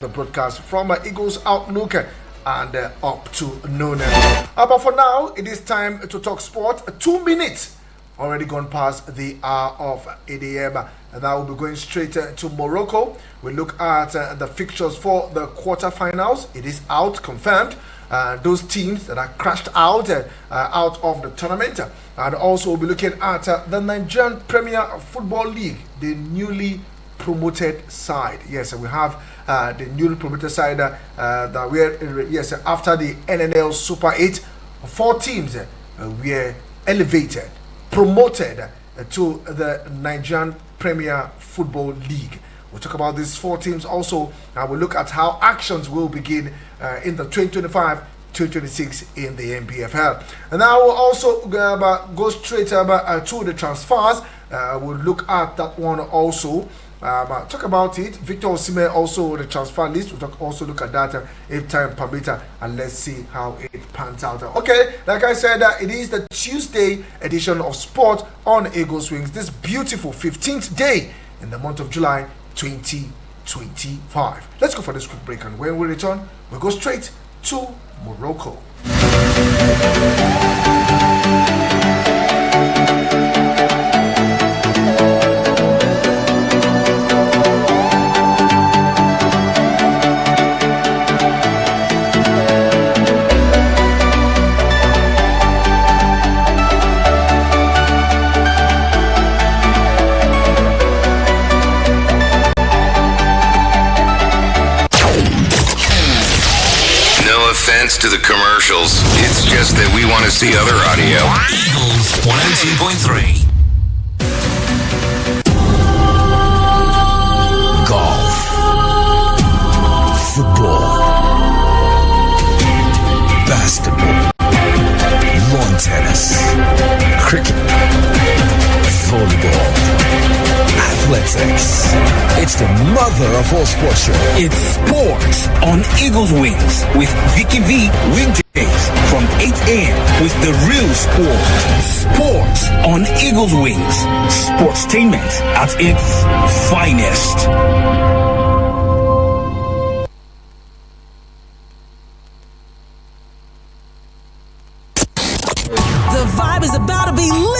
The broadcast from Eagles Outlook and up to noon. But for now, it is time to talk sport. 2 minutes already gone past the hour of 8 a.m. And now we'll be going straight to Morocco. We look at the fixtures for the quarterfinals. It is out, confirmed. Those teams that are crashed out of the tournament. And also we'll be looking at the Nigerian Premier Football League, the newly promoted side. Yes, we have the newly promoted side that we're after the NNL Super 8, 4 teams were elevated, promoted to the Nigerian Premier Football League. We'll talk about these 4 teams also, and we'll look at how actions will begin in the 2025-2026 in the NPFL. And now we'll also go straight to the transfers. We'll look at that one also. Talk about it. Victor Osimhen also the transfer list. We'll also look at that if time permits, and let's see how it pans out. Okay, like I said, it is the Tuesday edition of Sport on Eagles Wings. This beautiful 15th day in the month of July 2025. Let's go for this quick break, and when we return, we'll go straight to Morocco. To the commercials. It's just that we want to see other audio. Eagles 102.3. Golf. Football. Basketball. Lawn tennis. Cricket. Volleyball. Athletics. It's the mother of all sports show. It's sports on Eagles Wings with Vicky weekdays from 8 a.m. with the real sport. Sports on Eagles Wings. Sportstainment at its finest. The vibe is about to be lit.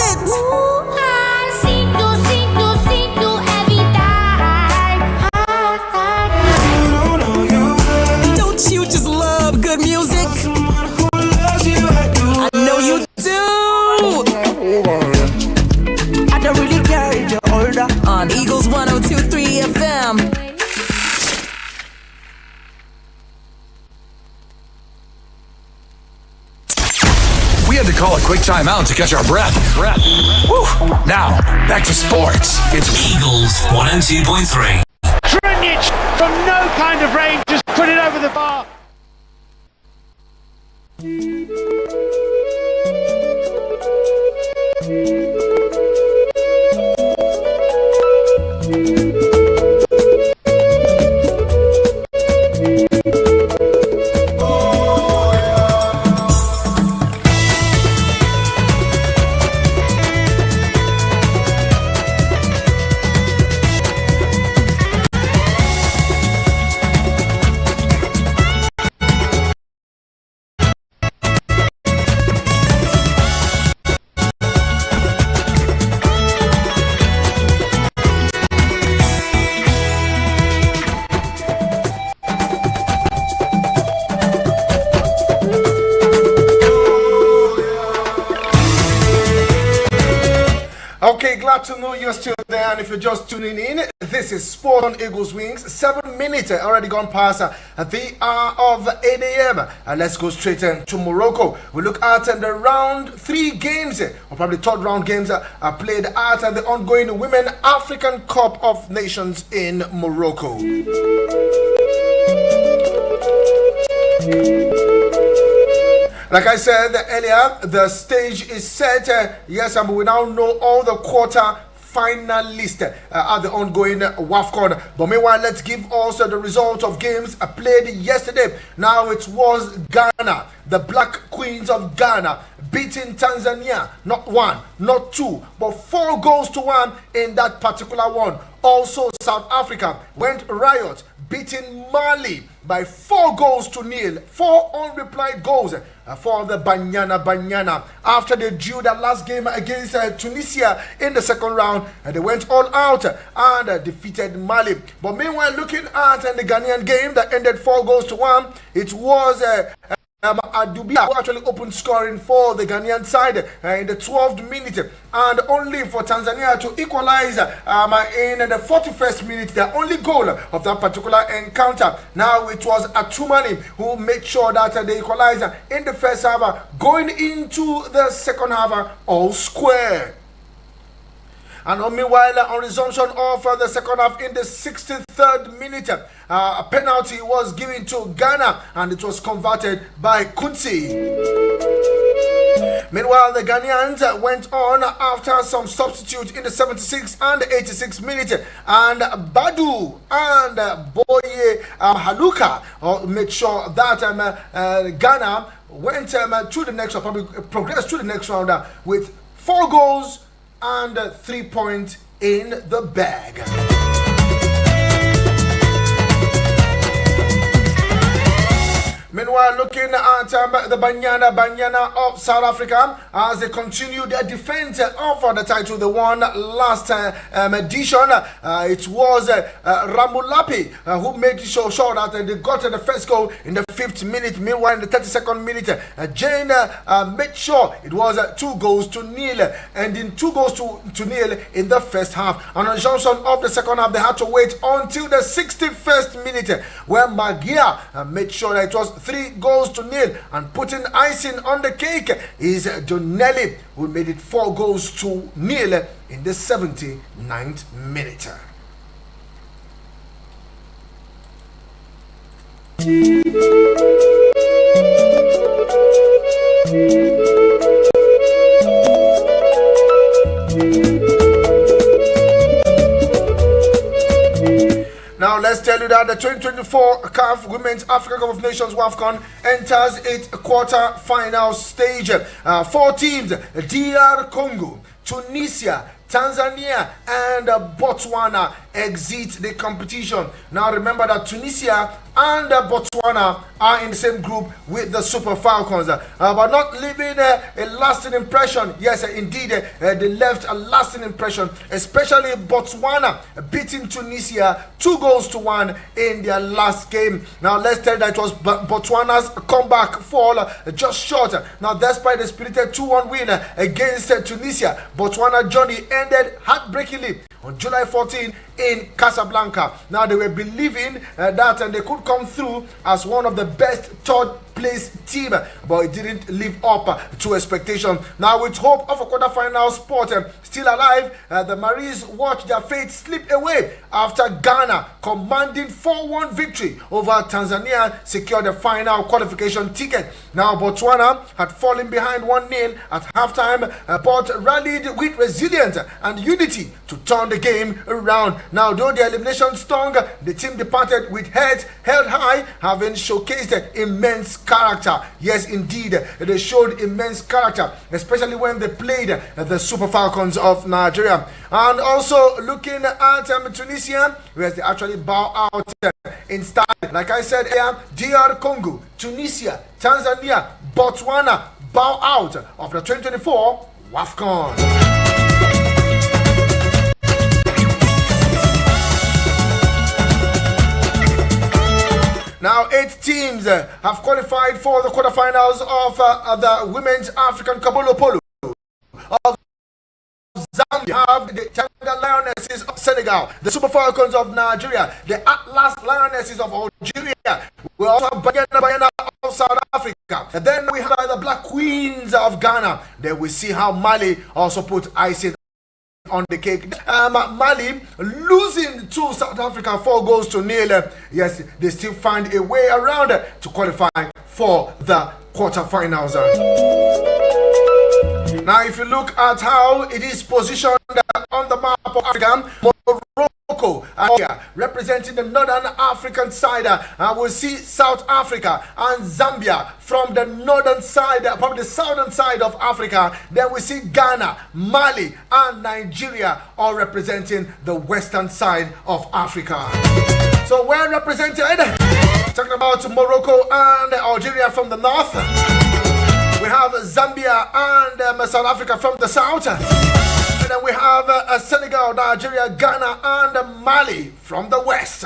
You just love good music. I know you do. I don't really care if you're older. On Eagles 102.3 FM. We had to call a quick timeout to catch our breath. Woo. Now, back to sports. It's Eagles 102.3. Trinic from no kind of range, just put it over the bar. Okay, glad to know you're still there, and if you're just tuning in, this is Sport on Eagles Wings. 7 minutes already gone past the hour of 8 a.m. And let's go straight to Morocco. We look at the round 3 games, or probably third round games, are played at the ongoing Women African Cup of Nations in Morocco. Like I said earlier, the stage is set. Yes, and we now know all the quarter finalists at the ongoing WAFCON. But meanwhile, let's give also the result of games played yesterday. Now it was Ghana, the Black Queens of Ghana, beating Tanzania, not 1, not 2, but 4 goals to 1 in that particular one. Also, South Africa went riot, beating Mali by 4-0. 4 unreplied goals for the Banyana. After they drew their last game against Tunisia in the second round, they went all out and defeated Mali. But meanwhile, looking at the Ghanaian game that ended 4-1, it was Adubia who actually opened scoring for the Ghanaian side in the 12th minute, and only for Tanzania to equalize in the 41st minute, the only goal of that particular encounter. Now it was Atumani who made sure that they equalized in the first half, going into the second half all square. And meanwhile, on resumption of the second half in the 63rd minute, a penalty was given to Ghana and it was converted by Kunti. Meanwhile, the Ghanaians went on after some substitutes in the 76th and 86th minute, and Badu and Boye Haluka made sure that Ghana went to the next round, probably progressed to the next round with 4 goals and 3 points in the bag. Meanwhile, looking at the Banyana of South Africa as they continue their defense of the title they won last edition. It was Ramulapi who made sure that they got the first goal in the 5th minute. Meanwhile, in the 32nd minute, Jane made sure it was 2-0, and in 2-0 in the first half. On the junction of the second half, they had to wait until the 61st minute, where Magia made sure that it was 3-0, and putting icing on the cake is Donnelly, who made it 4-0 in the 79th minute. Now let's tell you that the 2024 CAF Women's Africa Cup of Nations WAFCON enters its quarter-final stage. 4 teams: DR Congo, Tunisia, Tanzania and Botswana exit the competition. Now remember that Tunisia and Botswana are in the same group with the Super Falcons, but not leaving a lasting impression. Yes, indeed, they left a lasting impression, especially Botswana beating Tunisia 2-1 in their last game. Now let's tell you that it was Botswana's comeback fall just short. Now despite the spirited 2-1 win against Tunisia, Botswana journey ended heartbreakingly on July 14 in Casablanca. Now they were believing that they could come through as one of the best third place team, but it didn't live up to expectation. Now with hope of a quarterfinal spot still alive, the Maris watched their fate slip away after Ghana, commanding 4-1 victory over Tanzania, secured the final qualification ticket. Now Botswana had fallen behind 1-0 at halftime, but rallied with resilience and unity to turn the game around. Now though the elimination stung, the team departed with heads held high, having showcased immense character. Yes, indeed, they showed immense character, especially when they played the Super Falcons of Nigeria. And also looking at Tunisia, where they actually bow out in style. Like I said here, DR Congo, Tunisia, Tanzania, Botswana bow out of the 2024 WAFCON. Now, 8 teams have qualified for the quarterfinals of the Women's African Kabolo Polo. Of Zambia have the Tanga Lionesses of Senegal, the Super Falcons of Nigeria, the Atlas Lionesses of Algeria. We also have Banyana of South Africa. And then we have the Black Queens of Ghana. Then we see how Mali also put icing on the cake. Mali losing to South Africa 4-0. Yes, they still find a way around to qualify for the quarterfinals. Now, if you look at how it is positioned on the map of Africa, Morocco Morocco, representing the Northern African side. We'll see South Africa and Zambia from the northern side, probably the southern side of Africa. Then we see Ghana, Mali, and Nigeria, all representing the western side of Africa. So we're represented, talking about Morocco and Algeria from the north. We have Zambia and South Africa from the south. And then we have Senegal, Nigeria, Ghana, and Mali from the west.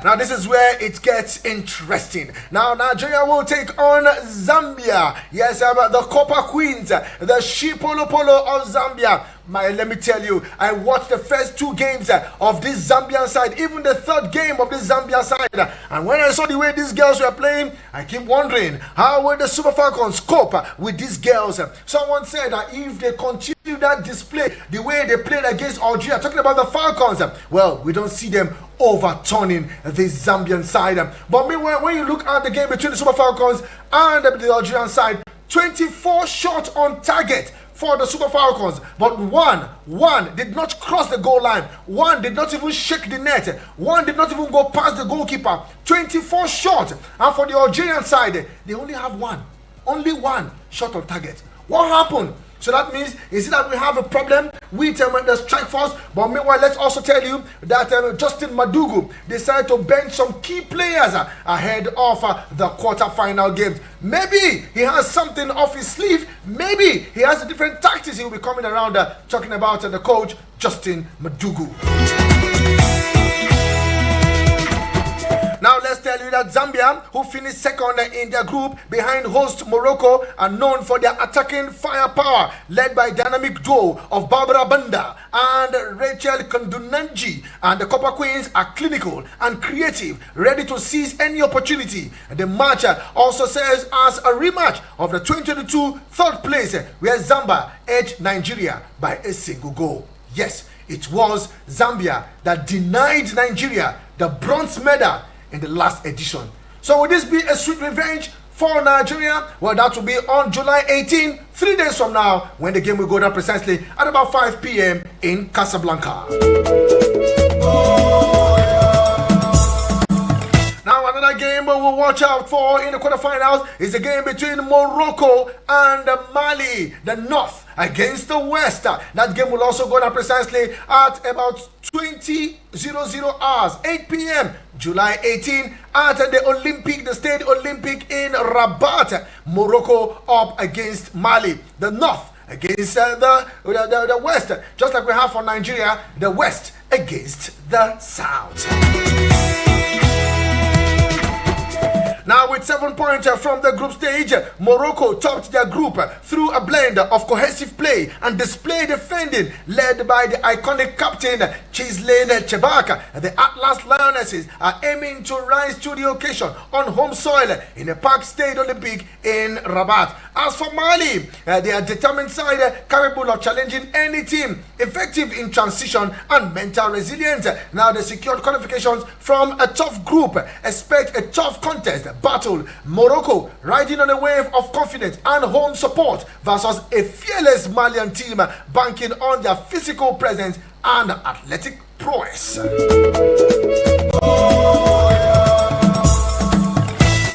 Now this is where it gets interesting. Now Nigeria will take on Zambia. Yes, the Copper Queens, the Shipolo Polo of Zambia. Let me tell you, I watched the first two games of this Zambian side, even the third game of this Zambian side. And when I saw the way these girls were playing, I keep wondering, how will the Super Falcons cope with these girls? Someone said that if they continue that display, the way they played against Algeria, talking about the Falcons, well, we don't see them overturning this Zambian side. But meanwhile, when you look at the game between the Super Falcons and the Algerian side, 24 shots on target for the Super Falcons, but one did not cross the goal line. One did not even shake the net. One did not even go past the goalkeeper. 24 shots. And for the Algerian side, they only have only one shot on target. What happened? So that means, is it that we have a problem with the strike force? But meanwhile, let's also tell you that Justin Madugu decided to bench some key players ahead of the quarter-final games. Maybe he has something off his sleeve. Maybe he has a different tactics he will be coming around talking about the coach, Justin Madugu. Now let's tell you that Zambia, who finished second in their group behind host Morocco, are known for their attacking firepower, led by dynamic duo of Barbara Banda and Rachel Kondunanji. And the Copper Queens are clinical and creative, ready to seize any opportunity. The match also serves as a rematch of the 2022 third place, where Zambia edged Nigeria by a single goal. Yes, it was Zambia that denied Nigeria the bronze medal in the last edition. So will this be a sweet revenge for Nigeria? Well, that will be on July 18, 3 days from now, when the game will go down precisely at about 5 p.m. in Casablanca. Now another game we'll watch out for in the quarterfinals is a game between Morocco and Mali, the North against the West. That game will also go down precisely at about 20:00 hours, 8 p.m. July 18 at the State Olympic in Rabat. Morocco up against Mali, the North against the West, just like we have for Nigeria, the West against the South. Now with 7 points from the group stage, Morocco topped their group through a blend of cohesive play and display defending, led by the iconic captain Chislane Chebaka. The Atlas Lionesses are aiming to rise to the occasion on home soil in the Park State Olympic in Rabat. As for Mali, they are determined side capable of challenging any team, effective in transition and mental resilience. Now they secured qualifications from a tough group. Expect a tough contest battle. Morocco riding on a wave of confidence and home support versus a fearless Malian team banking on their physical presence and athletic prowess.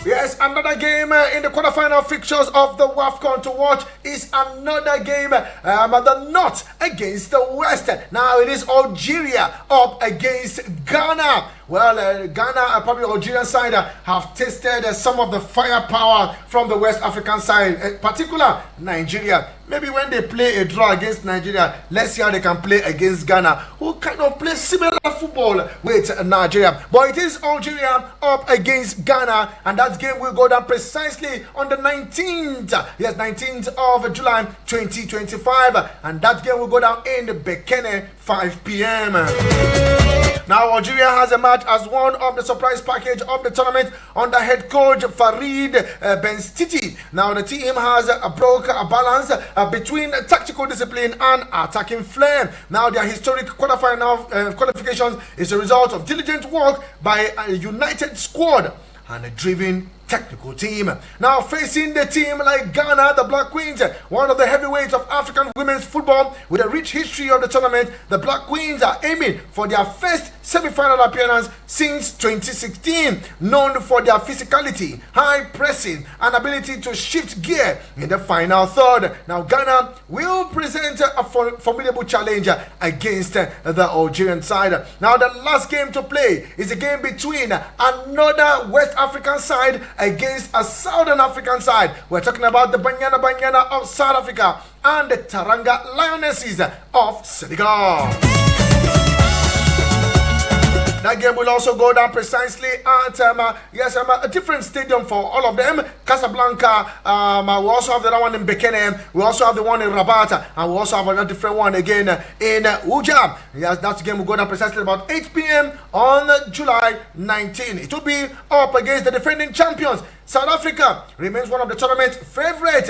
Yes, another game in the quarterfinal fixtures of the WAFCON to watch is another game, the North against the West. Now it is Algeria up against Ghana. Well, Ghana, probably Algerian side, have tasted some of the firepower from the West African side, in particular Nigeria. Maybe when they play a draw against Nigeria, let's see how they can play against Ghana, who kind of play similar football with Nigeria. But it is Algeria up against Ghana, and that game will go down precisely on the 19th. Yes, 19th of July 2025. And that game will go down in Bekene, 5 p.m. Now, Algeria has emerged as one of the surprise package of the tournament under head coach Farid Benstiti. Now, the team has broke a balance between tactical discipline and attacking flair. Now, their historic quarterfinal qualifications is a result of diligent work by a united squad and a driven technical team. Now facing the team like Ghana, the Black Queens, one of the heavyweights of African women's football with a rich history of the tournament, the Black Queens are aiming for their first semi-final appearance since 2016, known for their physicality, high pressing, and ability to shift gear in the final third. Now Ghana will present a formidable challenge against the Algerian side. Now the last game to play is a game between another West African side against a Southern African side. We're talking about the Banyana of South Africa and the Taranga Lionesses of Senegal. That game will also go down precisely at a different stadium for all of them. Casablanca, we also have the one in Bekene, we also have the one in Rabat, and we also have another different one again in Uja. Yes, that game will go down precisely about 8 p.m. on July 19. It will be up against the defending champions. South Africa remains one of the tournament's favorite,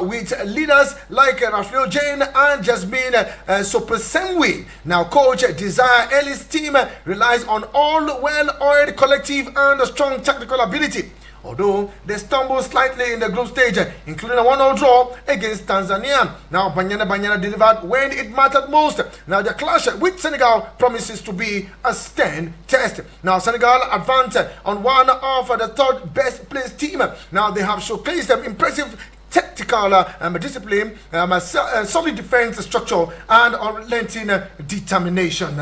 with leaders like Rafael Jane and Jasmine Sopesenwi. Now, Coach Desire Ellis' team relies on all well-oiled collective and a strong technical ability. Although they stumbled slightly in the group stage, including a 1-0 draw against Tanzania. Now, Banyana delivered when it mattered most. Now, the clash with Senegal promises to be a stern test. Now, Senegal advanced on one of the third best placed team. Now, they have showcased impressive tactical discipline, solid defense structure, and unrelenting determination.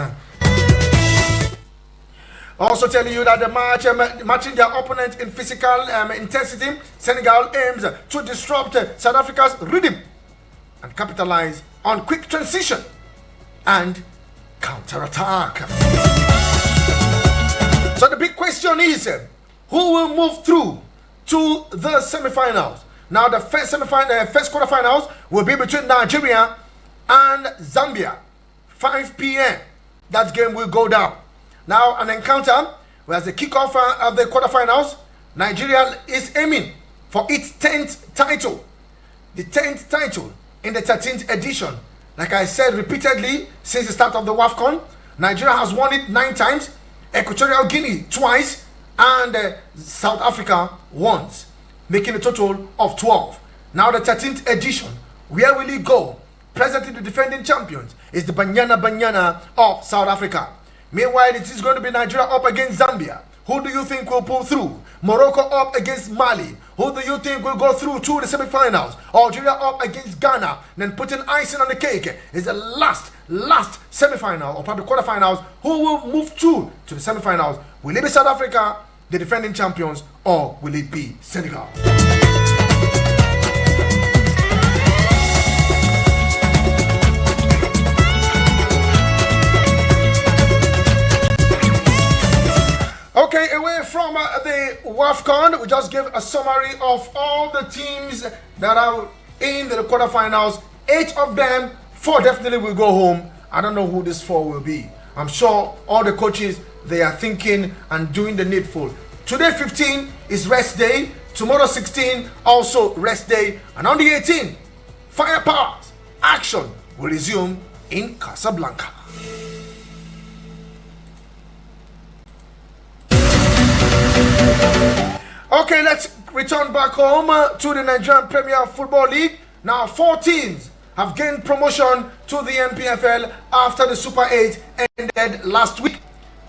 Also telling you that the match, matching their opponent in physical intensity, Senegal aims to disrupt South Africa's rhythm and capitalize on quick transition and counter-attack. So the big question is, who will move through to the semi-finals? Now the first quarter-finals will be between Nigeria and Zambia. 5 p.m. That game will go down. Now, an encounter whereas the kickoff of the quarterfinals, Nigeria is aiming for its 10th title. The 10th title in the 13th edition. Like I said repeatedly since the start of the WAFCON, Nigeria has won it 9 times, Equatorial Guinea twice, and South Africa once, making a total of 12. Now the 13th edition, where will it go? Presently the defending champions is the Banyana of South Africa. Meanwhile, it is going to be Nigeria up against Zambia. Who do you think will pull through? Morocco up against Mali. Who do you think will go through to the semi-finals? Algeria up against Ghana. Then putting icing on the cake is the last semi-final or probably quarterfinals. Who will move through to the semi-finals? Will it be South Africa, the defending champions, or will it be Senegal? Okay, away from the WAFCON, we just gave a summary of all the teams that are in the quarterfinals. 8 of them, 4 definitely will go home. I don't know who this 4 will be. I'm sure all the coaches, they are thinking and doing the needful. Today 15 is rest day. Tomorrow 16 also rest day. And on the 18th, firepower action will resume in Casablanca. Okay, let's return back home to the Nigerian Premier Football League. Now, 4 teams have gained promotion to the NPFL after the Super 8 ended last week.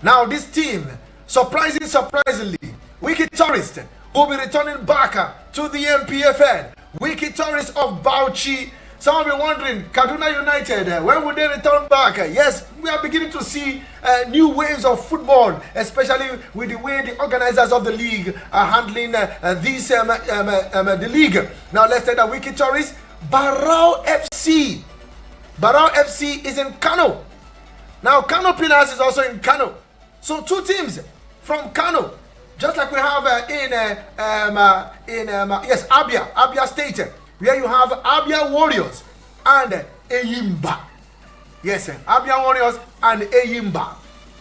Now, this team, surprisingly, Vicky Tourist will be returning back to the NPFL. Vicky Tourist of Bauchi. Some will be wondering, Kaduna United, when will they return back? Yes, we are beginning to see new waves of football, especially with the way the organizers of the league are handling the league. Now let's take the Wiki Tourist. Barao FC. Barao FC is in Kano. Now Kano Pillars is also in Kano. So 2 teams from Kano, just like we have Abia State, where you have Abia Warriors and Eyimba. Yes, Abia Warriors and Eyimba.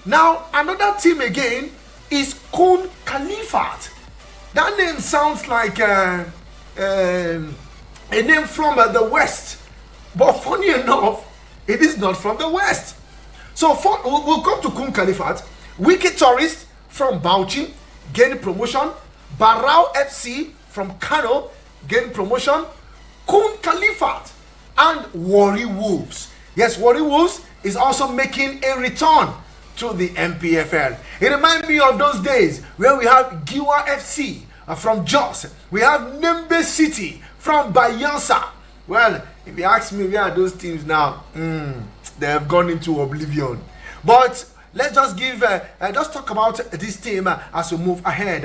Now, another team again is Kun Khalifat. That name sounds like a name from the West. But funny enough, it is not from the West. So we'll come to Kun Khalifat. Wicked Tourist from Bauchi gained promotion Barao FC from Kano gained promotion. Kun Khalifat and Warri Wolves. Yes, Warri Wolves is also making a return to the MPFL. It reminds me of those days where we have Giwa FC from Jos. We have Nembe City from Bayelsa. Well, if you ask me, where are those teams now? They have gone into oblivion. But let's just just talk about this team as we move ahead.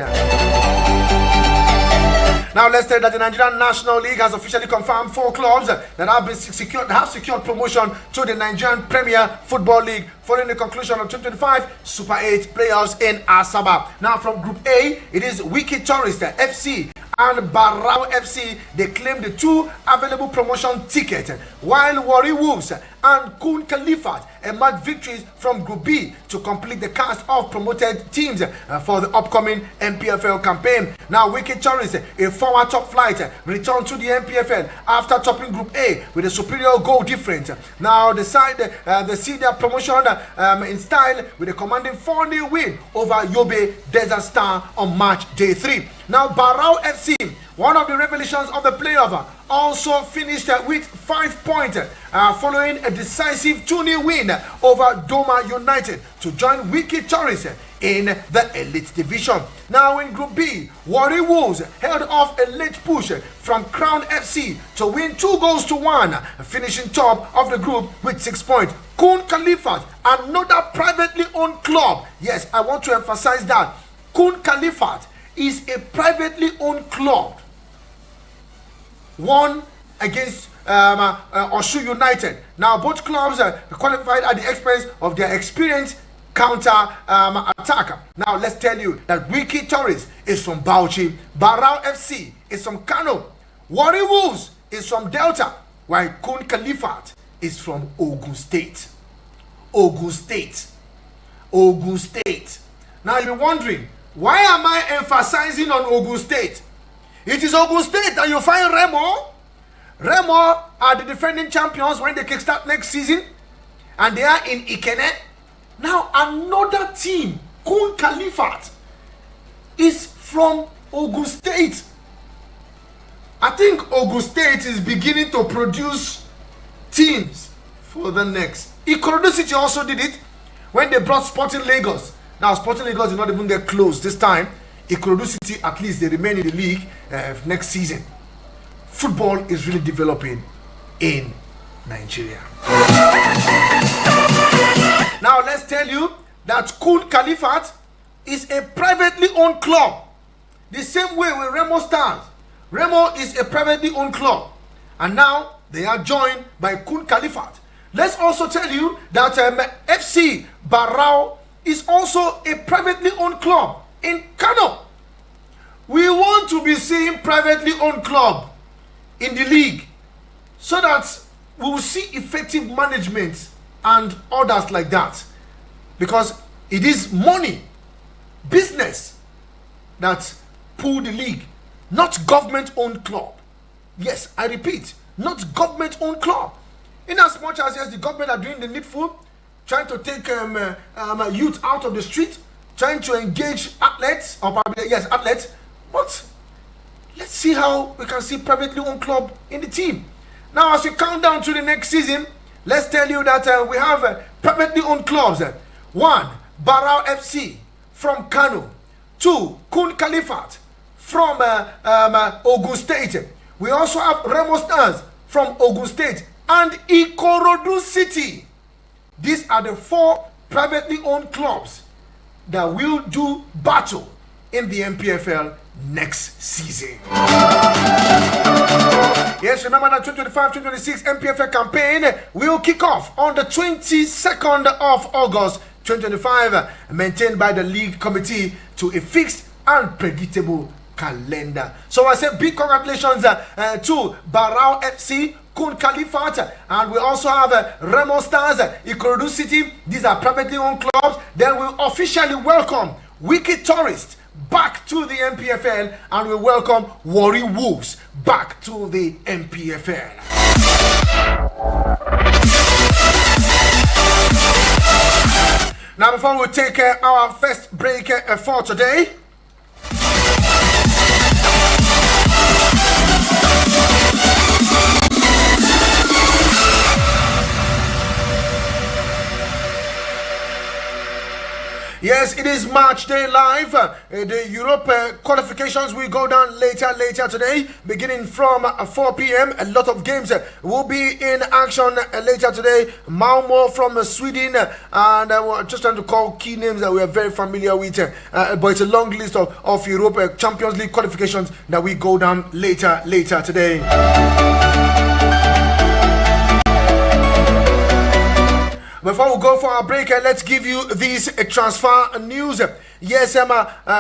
Now let's say that the Nigerian National League has officially confirmed 4 clubs that have secured promotion to the Nigerian Premier Football League following the conclusion of 2025 Super 8 playoffs in Asaba. Now from Group A, it is Vicky Tourist FC and Barao FC. They claim the 2 available promotion tickets, while Warri Wolves and Kun Khalifat emerged victories from Group B to complete the cast of promoted teams for the upcoming MPFL campaign. Now, Wicked Tourist, a former top flight, returned to the MPFL after topping Group A with a superior goal difference. Now, they see their promotion in style with a commanding 4-0 win over Yobe Desert Star on March Day 3. Now, Barao FC, one of the revelations of the playoff, also finished with 5 points following a decisive 2-0 win over Doma United to join Wicked Tourist in the Elite Division. Now in Group B, Warri Wolves held off a late push from Crown FC to win 2-1, finishing top of the group with 6 points. Kun Khalifat, another privately owned club. Yes, I want to emphasize that. Kun Khalifat is a privately owned club. Won against Oshu United. Now both clubs qualified at the expense of their experienced counter attacker. Now let's tell you that Wiki Torres is from Bauchi, Barao FC is from Kano, Warri Wolves is from Delta, while Kun Khalifat is from Ogun State. Ogun State. Ogun State. Now you're wondering, why am I emphasizing on Ogun State? It is Ogun State that you find Remo. Remo are the defending champions when they kickstart next season, and they are in Ikene. Now another team, Kun Khalifat, is from Ogun State. I think Ogun State is beginning to produce teams for the next. Ikorodu City also did it when they brought Sporting Lagos. Now Sporting Lagos did not even get close this time. Ikorodu City, at least they remain in the league next season. Football is really developing in Nigeria. Now let's tell you that Kun Khalifat is a privately owned club. The same way with Remo Stars. Remo is a privately owned club. And now they are joined by Kun Khalifat. Let's also tell you that FC Barao is also a privately owned club in Kano. We want to be seeing privately owned club in the league so that we will see effective management and others like that, because it is money, business that pull the league, not government-owned club. Yes, I repeat, not government-owned club. In as much as yes, the government are doing the needful, trying to take youth out of the street, trying to engage athletes, or probably yes, athletes, but let's see how we can see privately owned club in the team. Now, as we count down to the next season, let's tell you that we have privately owned clubs. 1, Barao FC from Kano. 2, Kun Khalifat from Ogun State. We also have Remo Stars from Ogun State and Ikorodu City. These are the 4 privately owned clubs that will do battle in the MPFL next season. Yes, remember that 2025-2026 MPFL campaign will kick off on the 22nd of August 2025, maintained by the league committee to a fixed and predictable calendar. So I say big congratulations to Barao FC, Kun Khalifat, and we also have Remo Stars, Ikorodu City. These are privately owned clubs. Then we'll officially welcome Wicked Tourist back to the MPFL, and we welcome Warri Wolves back to the MPFL. Now, before we take our first break for today, Yes, it is match day live. The Europe qualifications will go down later today, beginning from 4 p.m. A lot of games will be in action later today. Malmo from Sweden, and we're just trying to call key names that we are very familiar with, but it's a long list of Europe Champions League qualifications that will go down later today. Before we go for our break, let's give you this transfer news. Yes,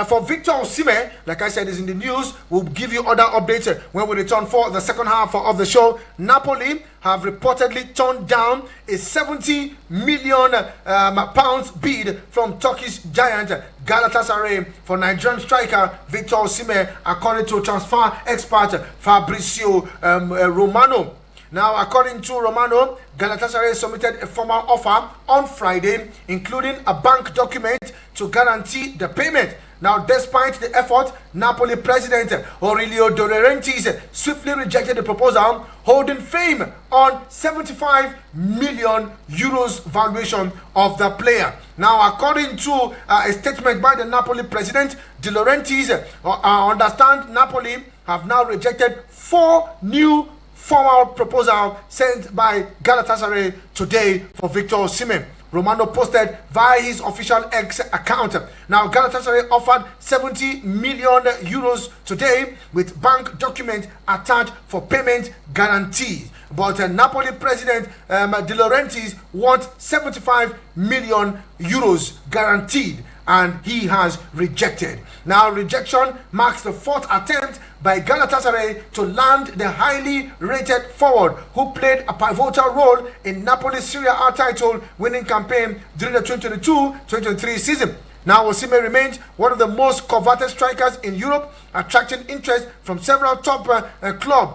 for Victor Osimhen, like I said, is in the news. We'll give you other updates when we return for the second half of the show. Napoli have reportedly turned down a 70 million pounds bid from Turkish giant Galatasaray for Nigerian striker Victor Osimhen, according to transfer expert Fabrizio Romano. Now, according to Romano, Galatasaray submitted a formal offer on Friday, including a bank document to guarantee the payment. Now, despite the effort, Napoli president Aurelio De Laurentiis swiftly rejected the proposal, holding firm on 75 million euros valuation of the player. Now, according to a statement by the Napoli president, De Laurentiis understand Napoli have now rejected 4 new formal proposal sent by Galatasaray today for Victor Osimhen. Romano posted via his official X account. Now, Galatasaray offered 70 million euros today with bank document attached for payment guarantee. But Napoli president De Laurentiis wants 75 million euros guaranteed, and he has rejected. Now, rejection marks the 4th attempt by Galatasaray to land the highly rated forward who played a pivotal role in Napoli's Serie A title winning campaign during the 2022-2023 season. Now, Osimhen remains one of the most coveted strikers in Europe, attracting interest from several top clubs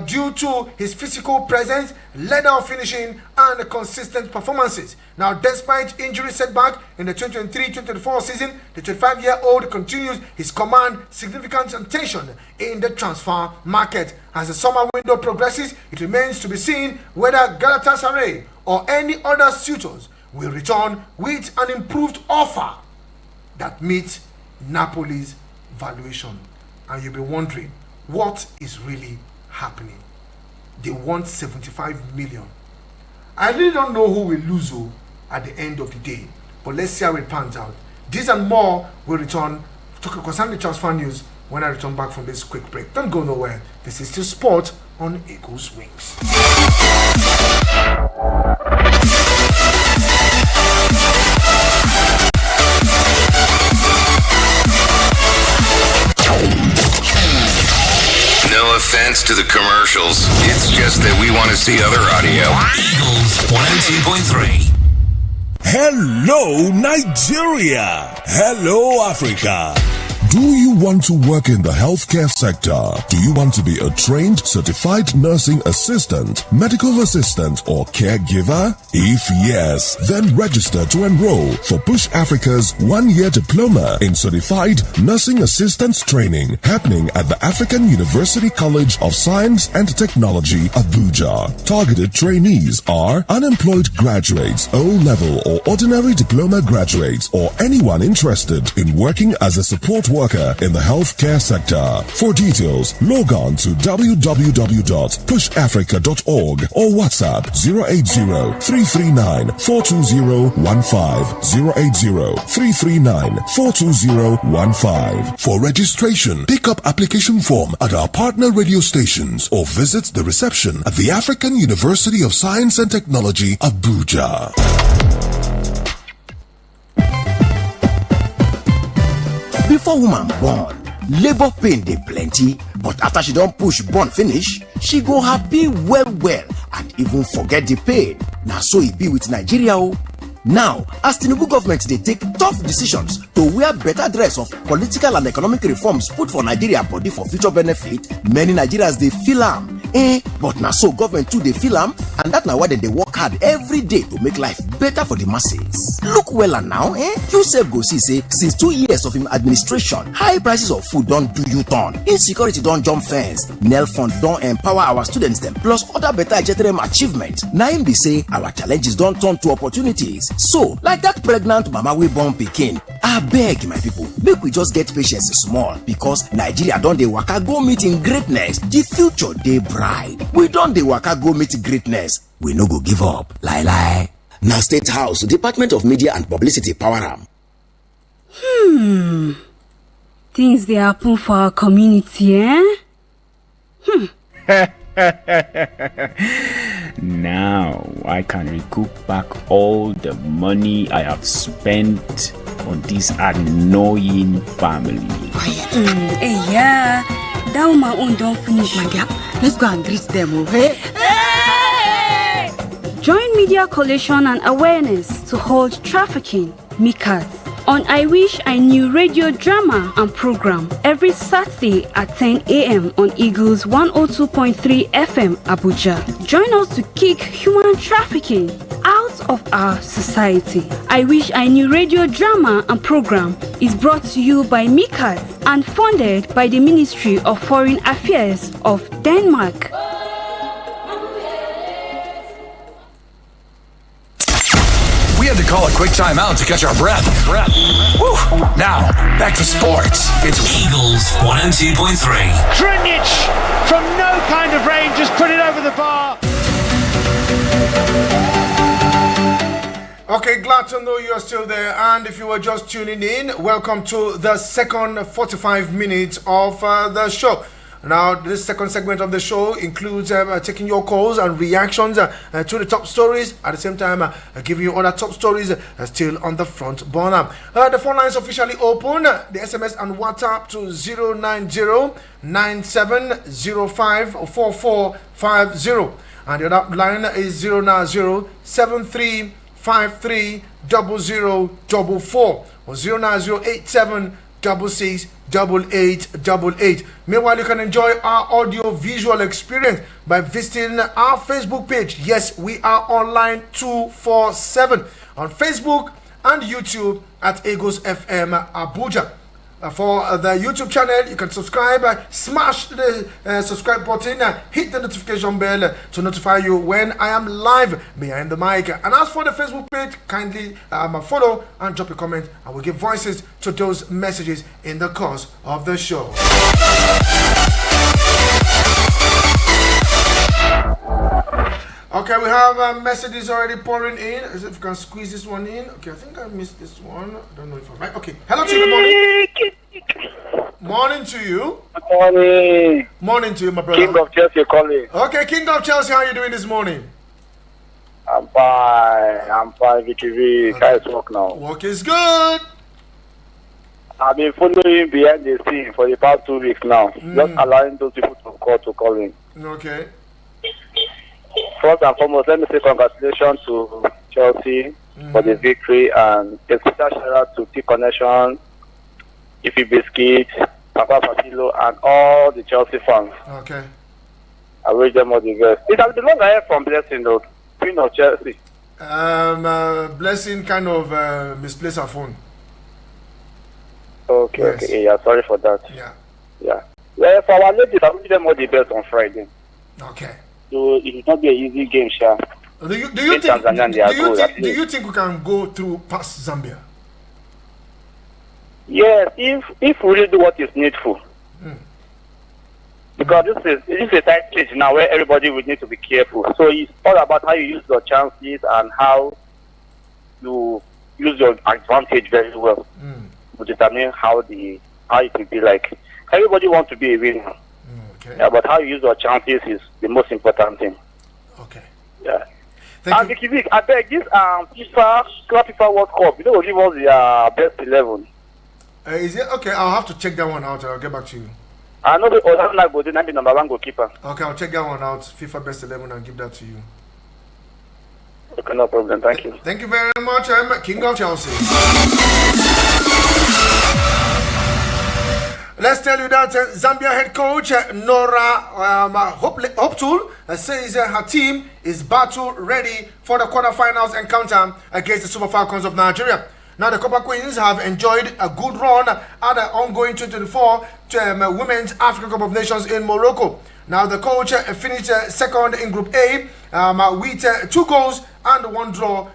due to his physical presence, level of finishing, and consistent performances. Now, despite injury setback in the 2023-2024 season, the 25-year-old continues his command significant tension in the transfer market. As the summer window progresses, it remains to be seen whether Galatasaray or any other suitors will return with an improved offer that meets Napoli's valuation. And you'll be wondering, what is really happening? They want 75 million. I really don't know who will lose who at the end of the day, but let's see how it pans out. This and more will return to concern the transfer news when I return back from this quick break. Don't go nowhere. This is still sport on Eagles Wings. No offense to the commercials. It's just that we want to see other audio. Eagles 102.3. Hello, Nigeria. Hello, Africa. Do you want to work in the healthcare sector? Do you want to be a trained, certified nursing assistant, medical assistant, or caregiver? If yes, then register to enroll for Push Africa's 1-year diploma in certified nursing assistance training happening at the African University College of Science and Technology, Abuja. Targeted trainees are unemployed graduates, O-level or ordinary diploma graduates, or anyone interested in working as a support worker in the healthcare sector. For details, log on to www.pushafrica.org or WhatsApp 080-339-42015, 080-339-42015. For registration, pick up application form at our partner radio stations or visit the reception at the African University of Science and Technology, Abuja. Before woman born, labor pain dey plenty, but after she don push born finish, she go happy well and even forget the pain. Na so e be with Nigeria o. Now, as Tinubu government dey take tough decisions to wear better dress of political and economic reforms put for Nigeria body for future benefit, many Nigerians dey feel am. But now so government too they feel am, and that now why they work hard every day to make life better for the masses. Look well and now, you self go see say since 2 years of him administration, high prices of food don't do U-turn, insecurity don't jump fence, Nel Fund don't empower our students them, plus other better HTM achievement. Now him be say our challenges don't turn to opportunities. So like that pregnant mama we born pikin, I beg my people, make we just get patience small, because Nigeria don't dey waka go meet in greatness. The future dey bright. We don't dey waka go meet greatness. We no go give up. Lie. Now State House, Department of Media and Publicity power am. Things they happen for our community, Now I can recoup back all the money I have spent on this annoying family. That woman own don't finish. My dear, let's go and greet them, okay? Join media collation and awareness to hold trafficking, MICAS, on I Wish I Knew radio drama and program every Saturday at 10 a.m. on Eagles 102.3 FM Abuja. Join us to kick human trafficking out of our society. I Wish I Knew radio drama and program is brought to you by MICAS and funded by the Ministry of Foreign Affairs of Denmark. We had to call a quick timeout to catch our breath. Woo. Now, back to sports. It's Eagles 102.3. Krunic from no kind of range just put it over the bar. Okay, glad to know you are still there. And if you were just tuning in, welcome to the second 45 minutes of the show. Now, this second segment of the show includes taking your calls and reactions to the top stories. At the same time, giving you other top stories still on the front burner. The phone lines officially open. The SMS and WhatsApp to 09097054450. And the other line is 09073530044 or 09087668888. Meanwhile, you can enjoy our audio visual experience by visiting our Facebook page. Yes, we are online 247 on Facebook and YouTube at Eagles FM Abuja. For the YouTube channel, you can subscribe, smash the subscribe button, hit the notification bell to notify you when I am live behind the mic. And as for the Facebook page, kindly follow and drop a comment, and we'll give voices to those messages in the course of the show. Okay, we have messages already pouring in. As if we can squeeze this one in. Okay, I think I missed this one. I don't know if I'm right. Okay, hello to you. Good morning. Morning to you. Good morning. Morning to you, my brother. King of Chelsea calling. Okay, King of Chelsea, how are you doing this morning? I'm fine, Vicky. Vick. How is work now? Work is good. I've been following behind the scene for the past 2 weeks now. Just allowing those people to call in. Okay. First and foremost, let me say congratulations to Chelsea for the victory, and a special shout out to T Connection, Ify Biscuit, Papa Papilo, and all the Chelsea fans. Okay. I wish them all the best. It has been long ahead from Blessing, though, Queen of Chelsea. Blessing kind of misplaced her phone. Okay, yes. Okay, yeah, sorry for that. Yeah. Well, for our ladies, I wish them all the best on Friday. Okay. So it will not be an easy game, Sha. Do you think we can go through past Zambia? Yes, if we really do what is needful. Because this is a tight stage now where everybody will need to be careful. So it's all about how you use your chances and how you use your advantage very well to determine how it will be like. Everybody wants to be a winner. Okay. Yeah, but how you use your chances is the most important thing. Okay. Yeah. Thank and Vicky Vick, I beg this FIFA World Cup, you know, give us the best 11. Is it okay? I'll have to check that one out. I'll get back to you. I know the Ozana go the number one goalkeeper. Okay, I'll check that one out. FIFA best 11 and give that to you. Okay, no problem. Thank you. Thank you very much. I'm King of Chelsea. Let's tell you that Zambia head coach Nora Hoptul says her team is battle ready for the quarterfinals encounter against the Super Falcons of Nigeria. Now, the Copper Queens have enjoyed a good run at the ongoing 2024 Women's African Cup of Nations in Morocco. Now, the coach finished second in Group A with 2 goals and 1 draw.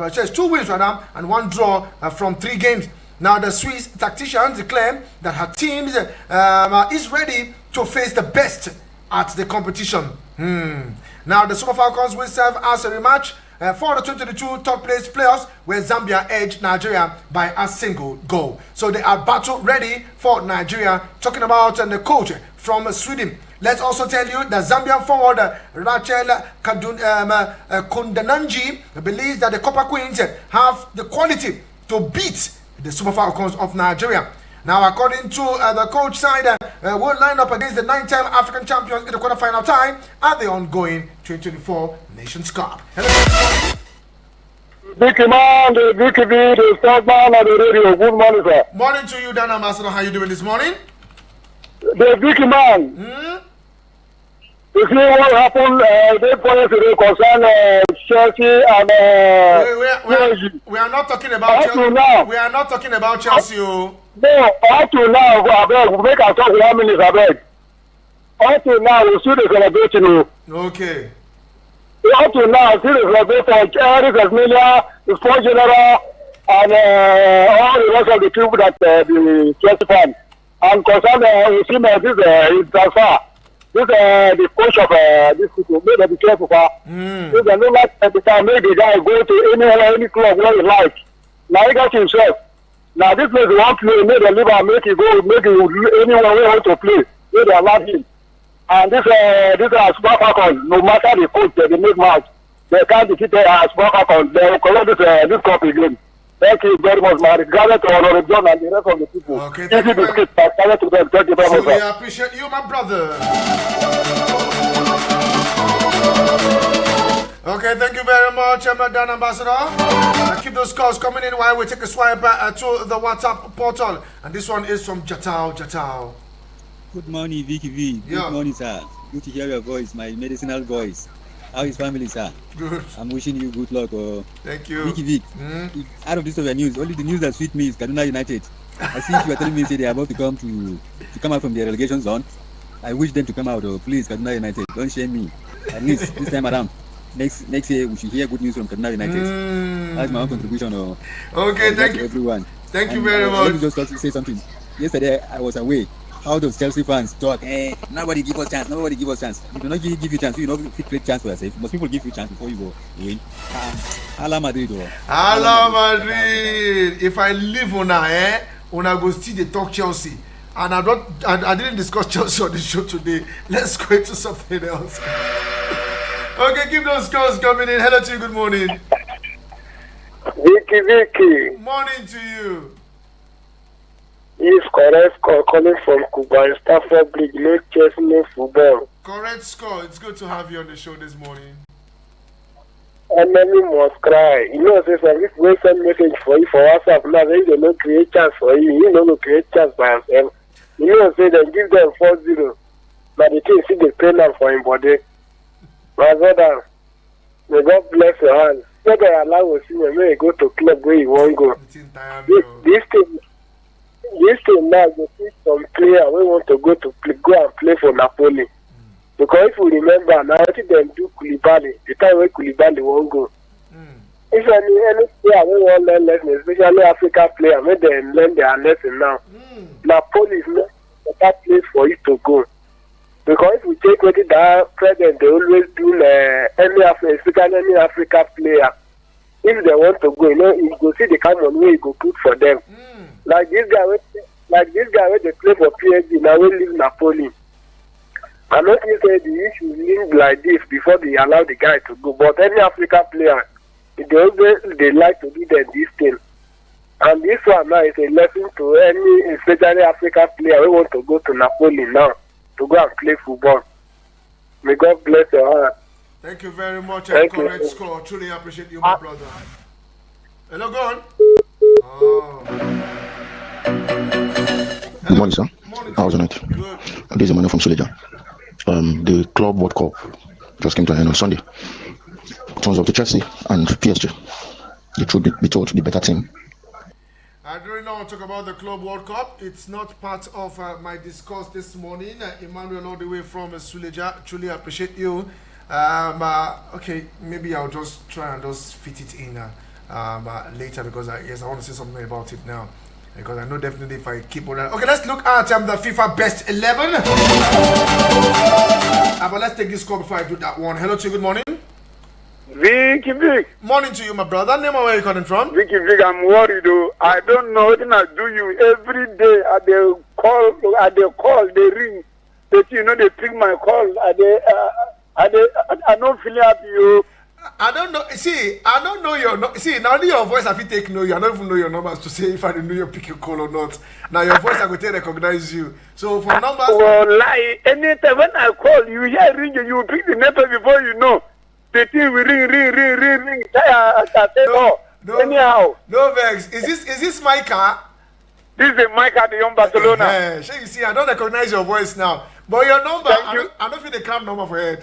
She has 2 wins rather and 1 draw from 3 games. Now, the Swiss tacticians declare that her team is ready to face the best at the competition. Now, the Super Falcons will serve as a rematch for the 2022 third place playoffs, where Zambia edged Nigeria by a single goal. So they are battle ready for Nigeria. Talking about the coach from Sweden. Let's also tell you that Zambian forward Rachel Kundananji believes that the Copper Queens have the quality to beat the Super Falcons of Nigeria. Now, according to the coach side, will line up against the 9-time African champions in the quarterfinal tie at the ongoing 2024 Nations Cup. Vicky man, the Vicky V, the third man on the radio. Good morning, sir. Morning to you, Dan Ambassador. How you doing this morning? The Vicky man. You see what happened day before yesterday concern Chelsea and we are not talking about Chelsea. We are not talking about Chelsea. No, up to now, we make our talk 1 minute, up to now, we still celebrating. Okay. Up to now, still celebrating Eric Esmilia, the sport general, and all the rest of the people that the Chelsea fan. And concern, you see, this is transfer. This the coach of this people, may they be careful. This is no matter at the time, make the guy go to any club where he likes. Now he got himself. Now this place one play, make the liver make it go, make it anyone who want to play, make they allow him. And this Super Falcons, no matter the coach, they make match, they can't defeat Super Falcons. They will collect this cup again. Thank you very much, man. Regardless to Honorable John and the rest of the people. Okay, thank you very much. Thank you very much. I appreciate you, my brother. Okay, thank you very much, Dan Ambassador. Keep those calls coming in while we take a swipe to the WhatsApp portal. And this one is from Jatao. Good morning, Vicky V. Good morning, sir. Good to hear your voice, my medicinal voice. How is family, sir? Good. I'm wishing you good luck. Thank you. Vicky Vick. Out of this of your news, only the news that suits me is Kaduna United. I think you are telling me they are about to come out from the relegation zone. I wish them to come out. Please, Kaduna United, don't shame me. At least this time around. Next year we should hear good news from Kaduna United. That's my own contribution. Okay, thank you, everyone. Thank you very much. Let me just say something. Yesterday I was away. How those Chelsea fans talk? Hey, nobody give us chance. Nobody give us chance. If you don't give you chance, you know, create chance for yourself. Most people give you chance before you go win. Ala Madrid. Ala Madrid. If I live on una go still they talk Chelsea. And I didn't discuss Chelsea on the show today. Let's go into something else. Okay, keep those calls coming in. Hello to you. Good morning. Vicky. Morning to you. It's correct score calling from Cuba, Stafford Bridge, no chess, no football. Correct score. It's good to have you on the show this morning. Enemy must cry. You know, say some people will send message for you for WhatsApp. Now they don't create chance for you. You don't create chance by yourself. You know, say they give them 4-0. But the king see the pain for him body. My brother, may God bless your hand. Let they allow us to go to club where you won't go. This team now go see some player we want to go and play for Napoli. Because if you remember now, I think them do Koulibaly, the time when Koulibaly won't go. If any player we want learn lesson, especially African player, make them learn their lesson now. Napoli is not a better place for you to go. Because if we take what that president they always do any African player. If they want to go, you know, you go see the kind of way you go put for them. Like this guy when they play for PSG now we leave Napoli. I don't think say the issue live like this before they allow the guy to go. But any African player, they like to do this thing. And this one now is a lesson to any especially African player who want to go to Napoli now to go and play football. May God bless your heart. Thank you very much. Correct score. Truly appreciate you, my brother. Hello, go on. Good morning, sir. Morning I was on it. This is Emmanuel from Suleja. The Club World Cup just came to an end on Sunday. In terms of the Chelsea and PSG, the truth be told, the better team. I don't really want to talk about the Club World Cup. It's not part of my discourse this morning. Emmanuel, all the way from Suleja. Truly appreciate you. Okay, maybe I'll just try and just fit it in later because I want to say something about it now. Because I know definitely if I keep on that. Okay, let's look at the FIFA Best 11. But let's take this call before I do that one. Hello to you, good morning. Vicky, Vick. Morning to you, my brother. Name and where are you calling from? Vicky, Vick, I'm worried though. I don't know what I do you every day. They call, they ring. They pick my call. I don't feel happy. I don't know. See, I don't know your. See, now your voice, I feel take know you. I don't even know your numbers to say if I didn't know you pick your call or not. Now your voice, I go to recognize you. So for numbers. Well, lie. Anytime when I call, you hear ringing, you pick the number before you know. The thing will ring. I say no. Anyhow. No vex. Is this my car? This is my car, the young Barcelona. Yeah. Sure, you see, I don't recognize your voice now. But your number, I don't feel the card number for it.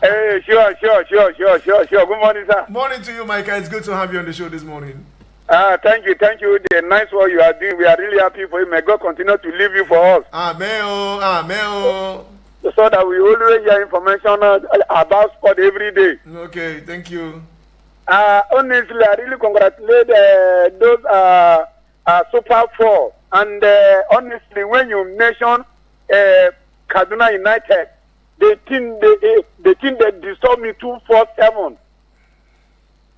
Hey, sure. Good morning, sir. Morning to you, Micah. It's good to have you on the show this morning. Thank you. The nice work you are doing. We are really happy for you. May God continue to leave you for us. Amen. So that we always hear information about sport every day. Okay, thank you. Honestly, I really congratulate those Super 4. And honestly, when you mention Kaduna United, they think they disturb me 247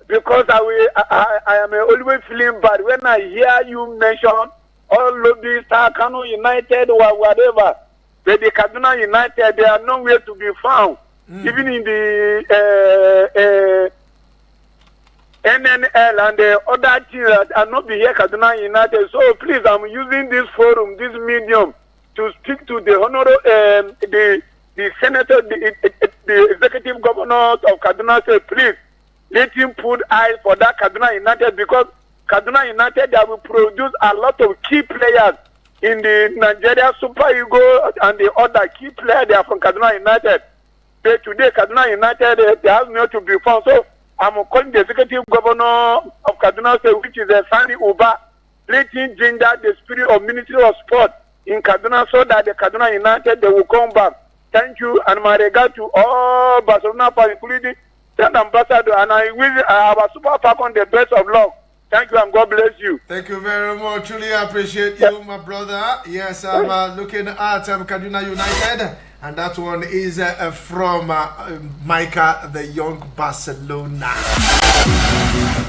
because I am always feeling bad when I hear you mention all of these Kano United or whatever. But the Kaduna United, they are nowhere to be found. Even in the NNL and the other teams are not be here Kaduna United. So please, I'm using this forum, this medium, to speak to the honorable, the senator, the executive governor of Kaduna. Say, please, let him put eyes for that Kaduna United because Kaduna United, they will produce a lot of key players in the Nigeria Super Eagles and the other key players. They are from Kaduna United. But today, Kaduna United, they have not to be found. So I'm calling the executive governor of Kaduna State, which is Sani Uba, let him ginger the spirit of Ministry of Sport in Kaduna so that the Kaduna United, they will come back. Thank you, and my regard to all Barcelona fans, including the ambassador, and I wish our Super Falcon the best of luck. Thank you, and God bless you. Thank you very much. Truly appreciate you, my brother. Yes, I'm looking at Kaduna United, and that one is from Micah, the young Barcelona.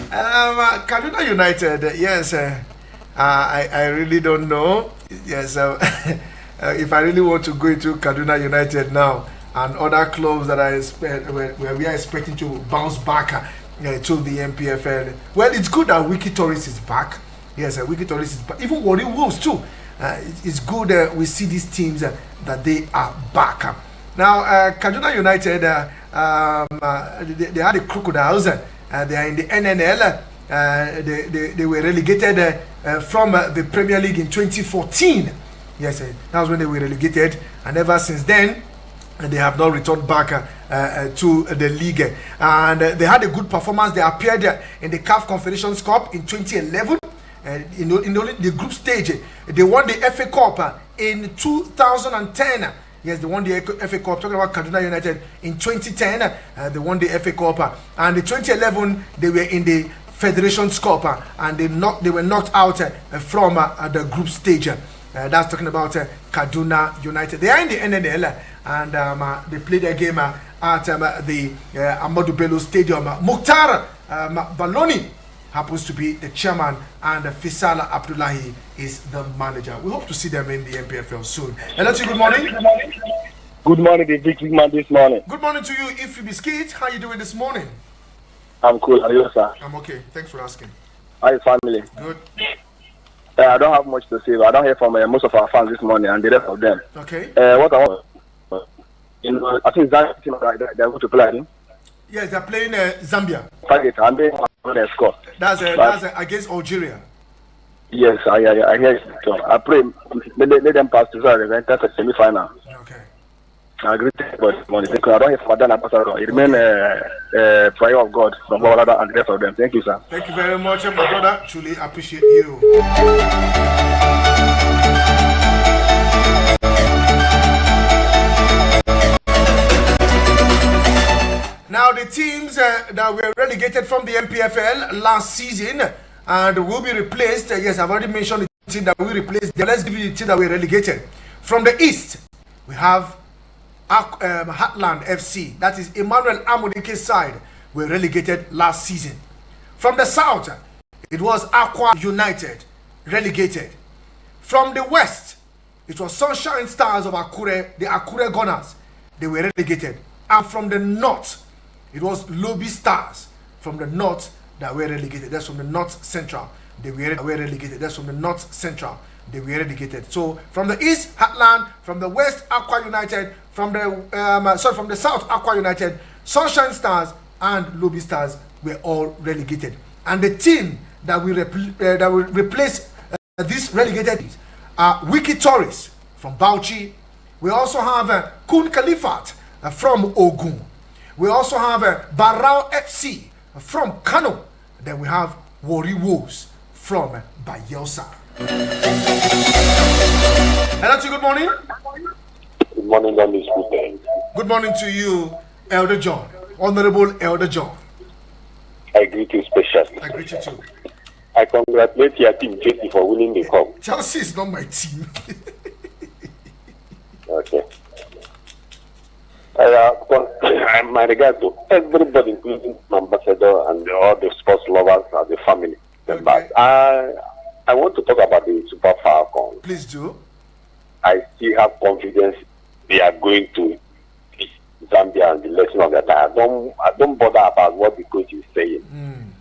Kaduna United, yes, I really don't know. Yes, if I really want to go into Kaduna United now and other clubs that where we are expecting to bounce back to the MPFL. Well, it's good that Wiki Tourist is back. Yes, Wiki Tourist is back. Even Warri Wolves too. It's good we see these teams that they are back. Now, Kaduna United, they had the Crocodiles. They are in the NNL. They were relegated from the Premier League in 2014. Yes, that was when they were relegated, and ever since then, they have not returned back to the league. And they had a good performance. They appeared in the CAF Confederations Cup in 2011. In the group stage, they won the FA Cup in 2010. Yes, they won the FA Cup. Talking about Kaduna United in 2010, they won the FA Cup. And in 2011, they were in the Federations Cup, and they were knocked out from the group stage. That's talking about Kaduna United. They are in the NNL, and they played their game at the Amadou Bello Stadium. Mukhtar Baloni happens to be the chairman, and Fisala Abdullahi is the manager. We hope to see them in the MPFL soon. Hello to you, good morning. Good morning, the big man this morning. Good morning to you, If you Biscuit. How are you doing this morning? I'm cool. Are you, sir? I'm okay. Thanks for asking. How is family? Good. I don't have much to say, but I don't hear from most of our fans this morning and the rest of them. Okay. What I want, I think Zambia team they're going to play. Yes, they're playing Zambia. And they score. That's against Algeria. Yes, I hear it. So I pray let them pass to the event at the semi-final. Okay. I agree with money. I don't have Madonna Ambassador. It remains prayer of God from all other and the rest of them. Thank you, sir. Thank you very much, my brother. Truly appreciate you. Now, the teams that were relegated from the MPFL last season and will be replaced. Yes, I've already mentioned the team that will replace. Let's give you the team that were relegated. From the east, we have Heartland FC. That is Emmanuel Amodike's side. Were relegated last season. From the south, it was Aqua United relegated. From the west, it was Sunshine Stars of Akure, the Akure Gunners. They were relegated. And from the north, it was Lobby Stars from the north that were relegated. That's from the north central. They were relegated. That's from the north central. They were relegated. So from the east, Heartland. From the west, Aqua United. From the from the south, Aqua United, Sunshine Stars, and Lobby Stars were all relegated. And the team that will replace these relegated teams are Vicky Torres from Bauchi. We also have Kun Khalifat from Ogun. We also have Barao FC from Kano. Then we have Wari Wolves from Bayelsa. Hello, good morning. Good morning, Danny Speaker. Good morning to you, Elder John. Honorable Elder John. I greet you specially. I greet you too. I congratulate your team, Chelsea, for winning the cup. Chelsea is not my team. Okay. My regard to everybody, including my ambassador and all the sports lovers and the family. Okay. I want to talk about the Super Falcons. Please do. I still have confidence they are going to teach Zambia and the lesson of that. I don't bother about what the coach is saying.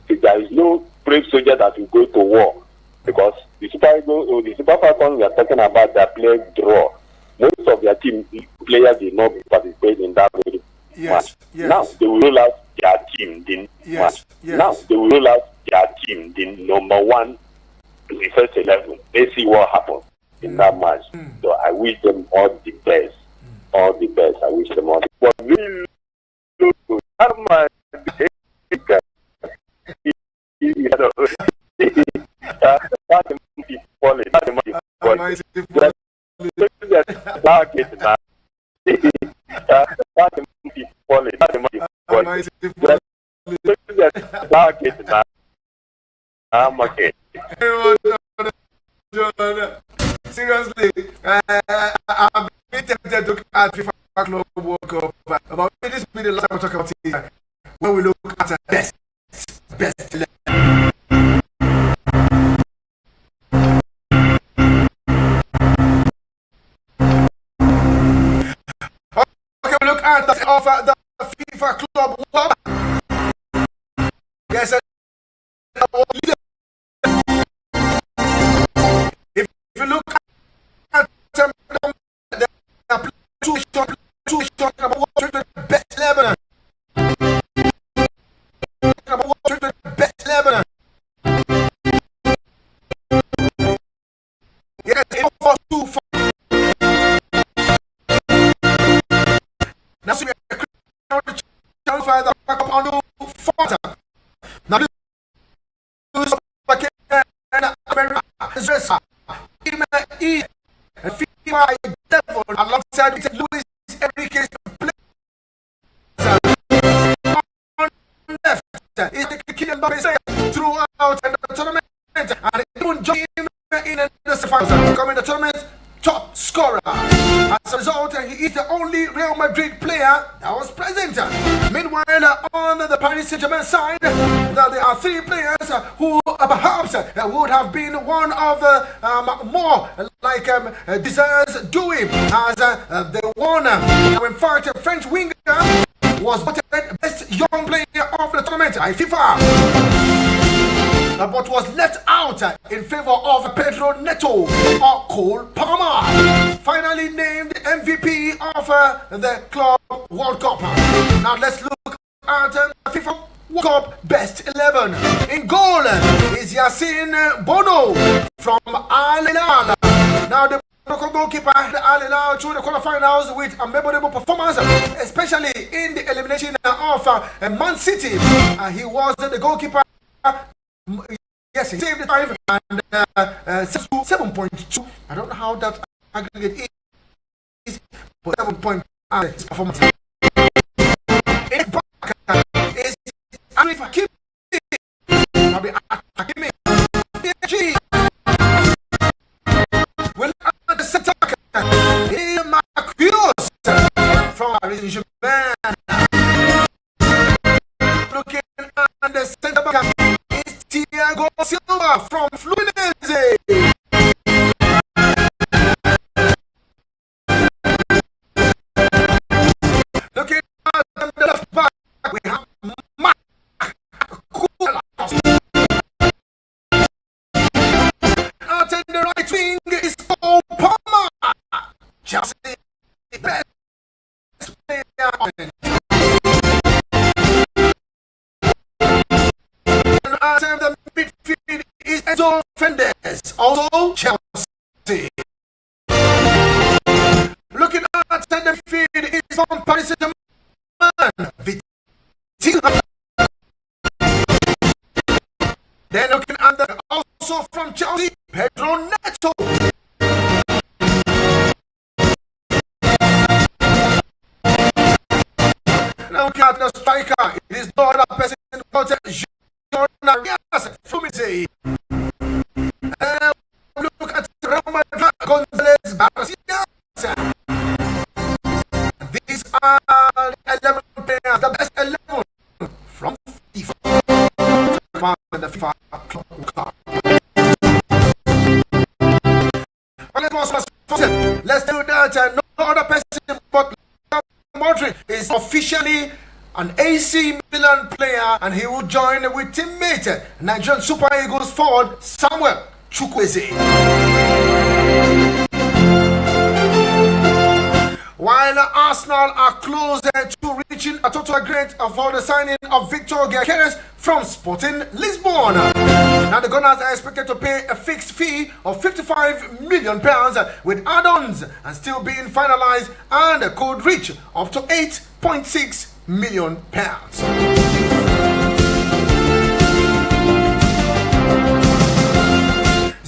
If there is no brave soldier that will go to war, because the Super Falcons we are talking about, their players draw. Most of their team players did not participate in that match. Yes. Now they will roll out their team. Now they will roll out their team, the number one, the first 11. Let's see what happens in that match. So I wish them all the best. All the best. I wish them all the best. But really, I'm okay. Seriously, I've been tempted to look at FIFA Club World Cup, but this will be the last time we talk about it when we look at the best 11. Okay, we look at the FIFA Club World Cup. Yes, if you look at them, they are two shot the best 11. The best 11. Yes, it was 2-4. Now, so we are channel for the back up on the photo. Now, this is FIFA devil alongside with Luis Enrique's on left is the killing throughout the tournament, and even join him in the finals, becoming the tournament top scorer. As a result, he is the only Real Madrid player that was present. Meanwhile, on the Paris Saint-Germain side, there are three players who perhaps would have been one of the more deserves doing as they won. In fact, French winger was voted best young player of the tournament by FIFA, but was left out in favor of Pedro Neto or Cole Palmer, finally named MVP of the Club World Cup. Now let's look at FIFA World Cup Best 11. In goal is Yassine Bono from Al Hilal. Now the Morocco goalkeeper Al Hilal through the quarterfinals with a memorable performance, especially in the elimination of Man City. He was the goalkeeper. Yes, he saved the 5 and 7.2. I don't know how that aggregate is, but 7.2 performance. In back is Arif Hakimi. Will the center Marcus from Paris Saint-Germain. Looking at the center back is Thiago Silva from Fluminense. Looking at the left back, we have Mark Kulas. Out in the right wing is Cole Palmer. Chelsea best player on it. And the midfield is Enzo Fernandez, also Chelsea. Looking at the midfield is from Paris Saint-Germain, Vicky. Then looking at the also from Chelsea, Pedro Neto. Now looking at the striker, it is no other person but Fluminense. Look at Ramon Gonzalez Garcia. These are 11 players, the best 11 from FIFA. The FIFA Club. Let's do that. No other person but Modric is officially an AC Milan player, and he will join with teammate Nigerian Super Eagles forward Samuel Chukwueze. While Arsenal are closer to reaching a total agreement for the signing of Victor Gyökeres from Sporting Lisbon. Now the Gunners are expected to pay a fixed fee of £55 million with add-ons and still being finalized, and could reach up to £8.6 million.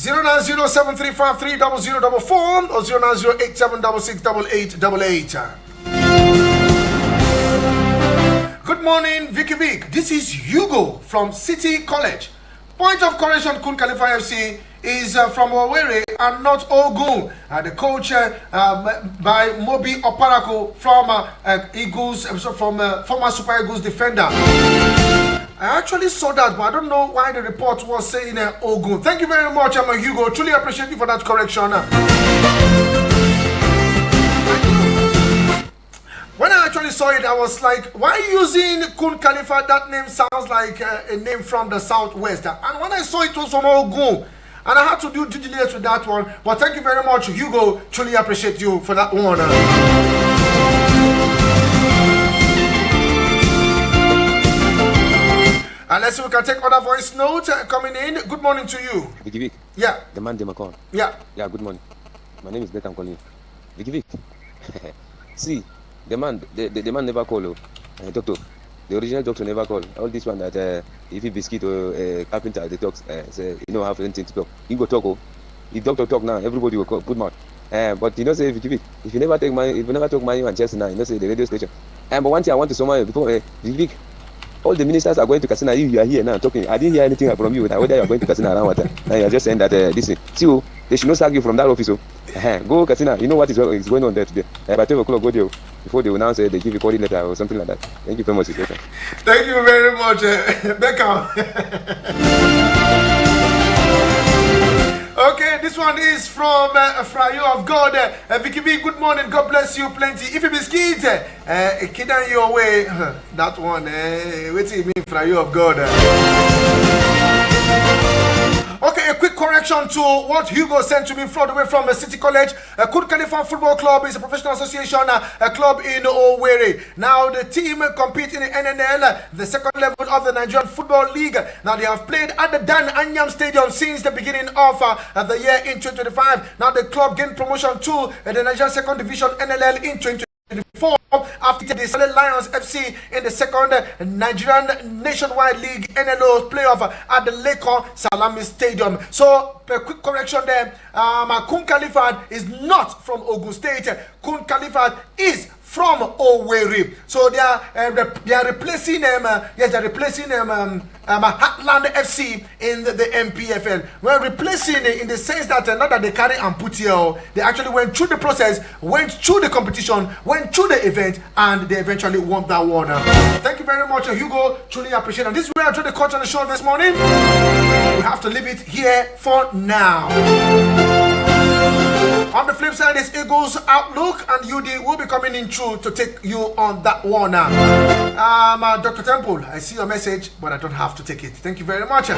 09073530044 or 09087668888. Good morning, Vicky Vick. This is Hugo from City College. Point of correction, Kun Khalifa FC is from Owerri and not Ogun. The coach by Mobi Oparako from Eagles, from former Super Eagles defender. I actually saw that, but I don't know why the report was saying Ogun. Thank you very much, Hugo. Truly appreciate you for that correction. When I actually saw it, I was like, why using Kun Khalifa? That name sounds like a name from the southwest. And when I saw it was from Ogun, and I had to do due diligence with that one. But thank you very much, Hugo. Truly appreciate you for that one. And let's see if we can take other voice notes coming in. Good morning to you. Vicky Vick. Yeah. The man Demacon. Yeah. Yeah, good morning. My name is Beck, I'm calling you. Vicky Vick. See, the man never call. Doctor. The original doctor never call. All this one that if he biscuit or carpenter, they talk, say, you don't have anything to talk. You go talk. If doctor talk now, everybody will call, put mouth. But you know, say Vicky Vick, if you never take money, if you never talk money and chest now, you know, say the radio station. But one thing I want to summarize before Vicky Vick, all the ministers are going to Katsina. You are here now talking. I didn't hear anything from you whether you are going to Katsina around water. Now you are just saying that this. See, they should not sack you from that office. Go Katsina. You know what is going on there today. By 12 o'clock, go there before they will now say they give you calling letter or something like that. Thank you very much. Thank you very much, Becca. Okay, this one is from Frayo of God. Vicky B, good morning. God bless you plenty. If you biscuit, kid on your way. That one, what do you mean, Frayo of God? Okay, a quick correction to what Hugo sent to me from away from City College. Kud Khalifa Football Club is a professional association a club in Owerri. Now the team compete in the NNL, the second level of the Nigerian Football League. Now they have played at the Dan Anyam Stadium since the beginning of the year in 2025. Now the club gained promotion to the Nigerian Second Division NLL in 2024 after the Saleh Lions FC in the second Nigerian Nationwide League NLO playoff at the Lekon Salami Stadium. So, a quick correction there. Kun Khalifat is not from Ogun State. Kun Khalifat is from Owerri. So they are replacing they're replacing Heartland FC in the MPFL. We're replacing it in the sense that not that they carry and put here, they actually went through the process, went through the competition, went through the event, and they eventually won that one. Thank you very much, Hugo. Truly appreciate it. And this is where I drew the coach on the show this morning. We have to leave it here for now. On the flip side is Eagles Outlook, and UD will be coming in through to take you on that one. Dr. Temple, I see your message, but I don't have to take it. Thank you very much.